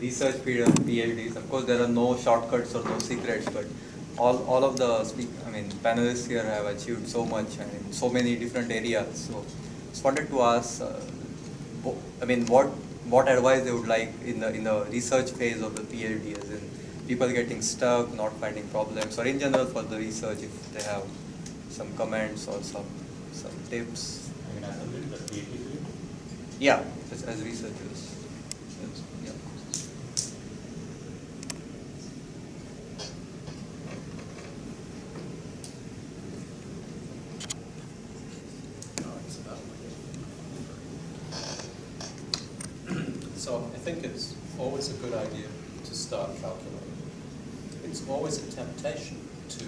research period of PhDs. Of course, there are no shortcuts or no secrets, but all of the panelists here have achieved so much in so many different areas. So, just wanted to ask, what advice they would like in the research phase of the PhD, as in people getting stuck, not finding problems, or in general for the research, if they have some comments or some tips. As somebody in the PhD field? Yeah, as researchers. Yes, yeah. So I think it's always a good idea to start calculating. It's always a temptation to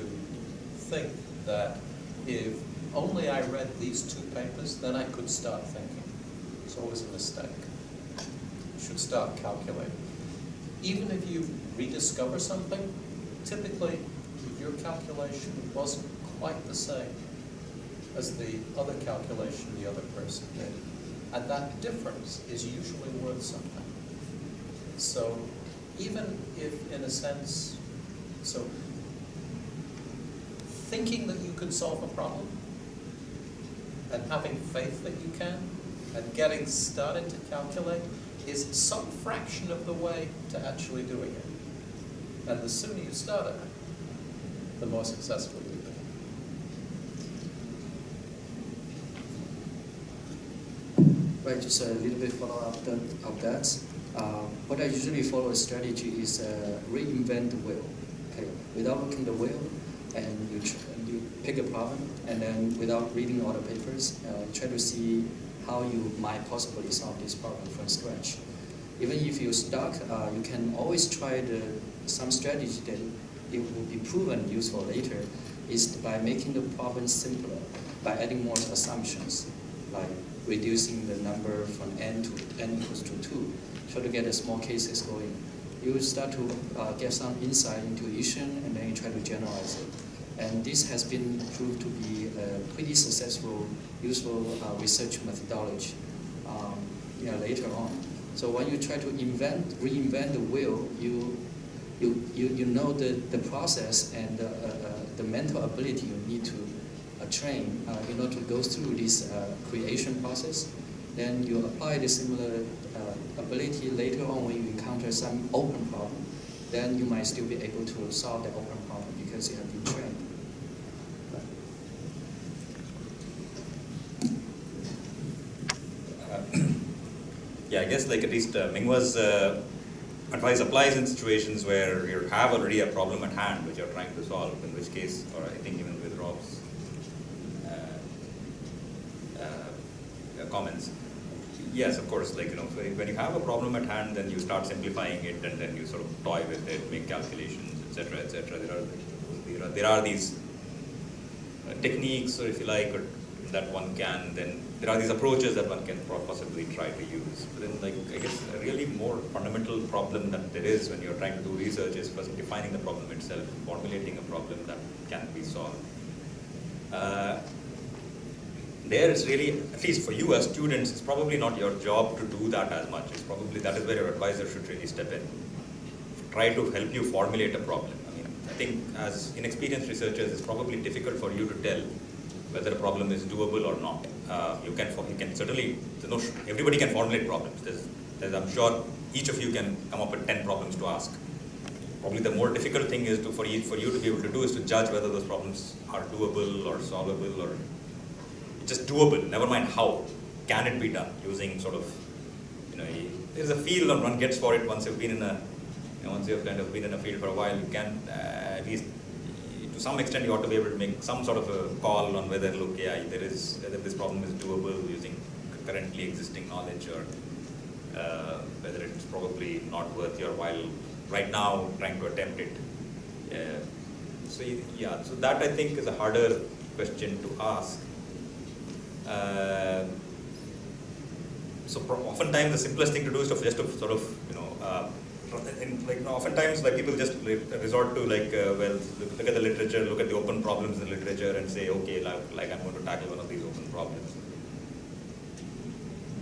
think that if only I read these two papers, then I could start thinking. It's always a mistake. You should start calculating. Even if you rediscover something, typically your calculation wasn't quite the same as the other calculation the other person did. And that difference is usually worth something. So even if, in a sense, so thinking that you could solve a problem and having faith that you can and getting started to calculate is some fraction of the way to actually doing it. And the sooner you start it, the more successful you'll be. Right, just a little bit follow up of that. What I usually follow a strategy is reinvent the wheel. Okay, without looking the wheel, and you pick a problem, and then without reading all the papers, try to see how you might possibly solve this problem from scratch. Even if you're stuck, you can always try some strategy that it will be proven useful later, is by making the problem simpler, by adding more assumptions, like reducing the number from n to n equals to 2, try to get the small cases going. You will start to get some insight, intuition, and then you try to generalize it. And this has been proved to be a pretty successful, useful research methodology later on. So when you try to reinvent the wheel, you know the process and the mental ability you need to train in order to go through this creation process. Then you apply the similar ability later on when you encounter some open problem. Then you might still be able to solve the open problem because you have been trained. Yeah, I guess at least Mingwa's advice applies in situations where you have already a problem at hand which you're trying to solve, in which case, or I think even with Rob's comments. Yes, of course, when you have a problem at hand, then you start simplifying it and then you sort of toy with it, make calculations, etc., etc. There are these techniques, or if you like, or that one can, then there are these approaches that one can possibly try to use. But then, I guess a really more fundamental problem that there is when you're trying to do research is first defining the problem itself, formulating a problem that can be solved. There it's really, at least for you as students, it's probably not your job to do that as much. It's probably, that is where your advisor should really step in. Try to help you formulate a problem. I think as inexperienced researchers, it's probably difficult for you to tell whether a problem is doable or not. You can certainly, everybody can formulate problems. I'm sure each of you can come up with 10 problems to ask. Probably the more difficult thing is for you to be able to do is to judge whether those problems are doable or solvable or just doable, never mind how. Can it be done using sort of, there's a feel that one gets for it once you've been in once you've kind of been in a field for a while. You can at least, to some extent, you ought to be able to make some sort of a call on whether, whether this problem is doable using currently existing knowledge, or whether it's probably not worth your while right now trying to attempt it. So that I think is a harder question to ask. So oftentimes the simplest thing to do is to just to sort of oftentimes people just resort to look at the literature, look at the open problems in the literature, and say, okay, I'm going to tackle one of these open problems.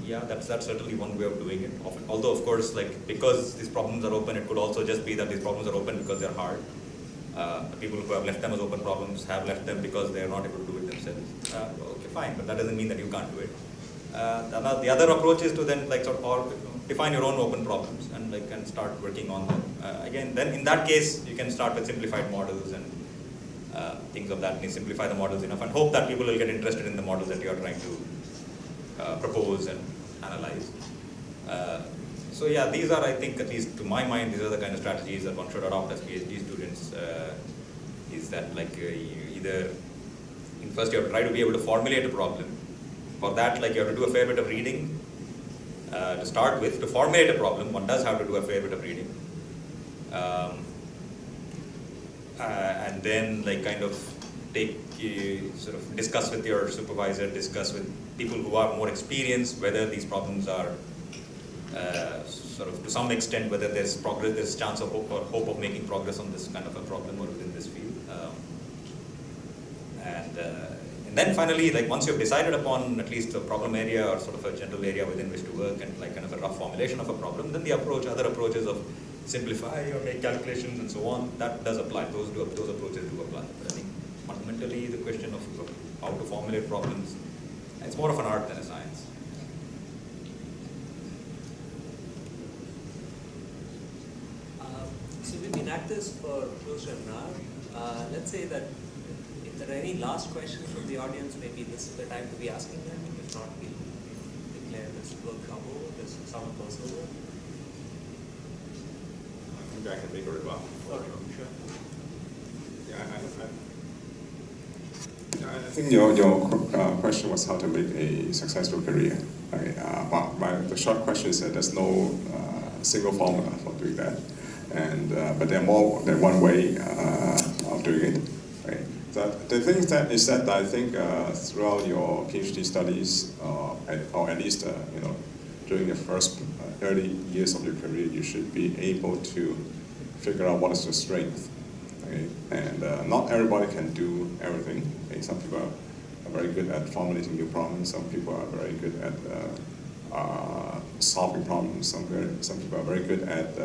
yeah, that's certainly one way of doing it. Although, of course, like because these problems are open, it could also just be that these problems are open because they're hard. The people who have left them as open problems have left them because they are not able to do it themselves. Okay, fine, but that doesn't mean that you can't do it. The other approach is to then like sort of define your own open problems and start working on them. Again, then in that case, you can start with simplified models and things of that. And you simplify the models enough and hope that people will get interested in the models that you are trying to propose and analyze. So yeah, these are, I think, at least to my mind, these are the kind of strategies that one should adopt as PhD students. Is that like either first you have to try to be able to formulate a problem. For that, like you have to do a fair bit of reading to start with. To formulate a problem, one does have to do a fair bit of reading, and then like kind of sort of discuss with your supervisor, discuss with people who are more experienced whether these problems are sort of to some extent whether there's progress, there's chance of hope of making progress on this kind of a problem or within this field. And then finally, like once you've decided upon at least a problem area or sort of a general area within which to work and like kind of a rough formulation of a problem, then the other approaches of simplify or make calculations and so on, that does apply. Those approaches do apply. But I think fundamentally the question of how to formulate problems, it's more of an art than a science. So we've been at this for close to an hour. Let's say that if there are any last questions from the audience, maybe this is the time to be asking them. If not, we'll declare this workshop over, this summer course over. Maybe I can make a remark. Okay, sure. Yeah, I think your question was how to make a successful career. Right? The short question is that there's no single formula for doing that, but there are more than one way of doing it. Right? The thing is that I think throughout your PhD studies, or at least during the first early years of your career, you should be able to figure out what is your strength. Okay? And not everybody can do everything. Okay? Some people are very good at formulating new problems. Some people are very good at solving problems. Some people are very good at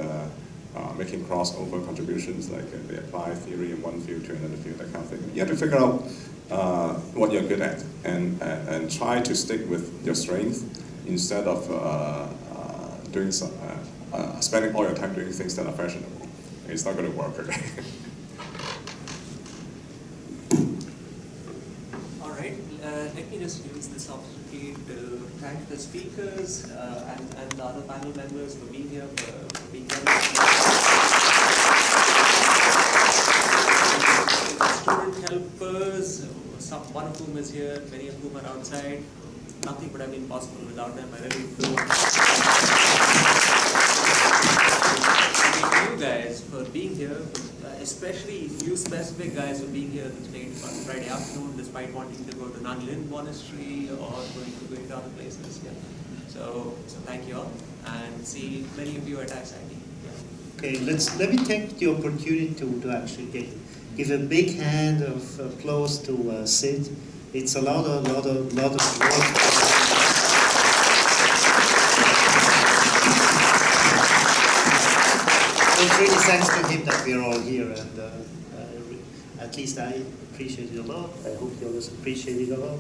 making crossover contributions, like they apply theory in one field to another field, that kind of thing. You have to figure out what you're good at and try to stick with your strength instead of spending all your time doing things that are fashionable. It's not going to work. Okay? All right. Let me just use this opportunity to thank the speakers and the other panel members for being here, for being here. Student helpers, one of whom is here, many of whom are outside. Nothing would have been possible without them. I really do. Thank you guys for being here, especially you specific guys for being here this late on Friday afternoon, despite wanting to go to Nanlin Monastery or going to other places. Yeah. So thank you all, and see many of you at CSCIT. Okay, let me take the opportunity to actually give a big hand of applause to Sid. It's a lot of work. It's really thanks to him that we're all here, and at least I appreciate it a lot. I hope the others appreciate it a lot.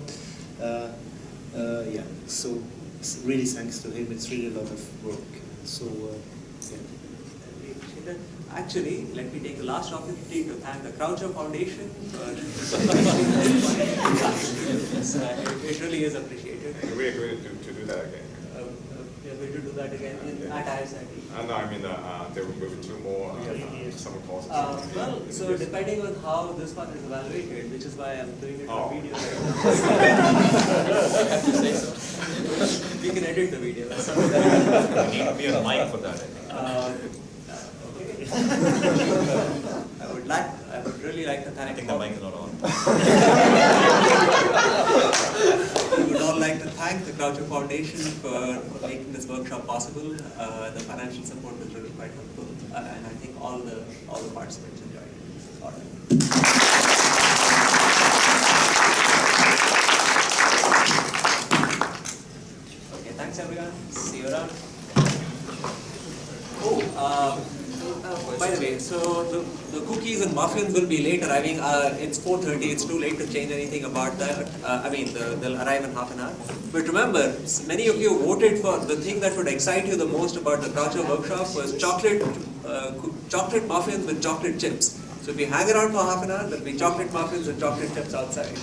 Yeah, so it's really thanks to him. It's really a lot of work. So, yeah. Actually, let me take the last opportunity to thank the Croucher Foundation for it really is appreciated. We're going to do that again. We are going to do that again at CSCIT. No, I mean there will be two more summer courses. Well, so depending on how this one is evaluated, which is why I'm doing it on video right now. I have to say so. We can edit the video. You need to be on mic for that. I would really like to thank. I think the mic is not on. We would all like to thank the Croucher Foundation for making this workshop possible. The financial support was really quite helpful, and I think all the participants enjoyed it. All right. Okay, thanks everyone. By the way, so the cookies and muffins will be late arriving. It's 4:30. It's too late to change anything about that. They'll arrive in half an hour. But remember, many of you voted for the thing that would excite you the most about the culture workshop was chocolate muffins with chocolate chips. So if you hang around for half an hour, there'll be chocolate muffins and chocolate chips outside.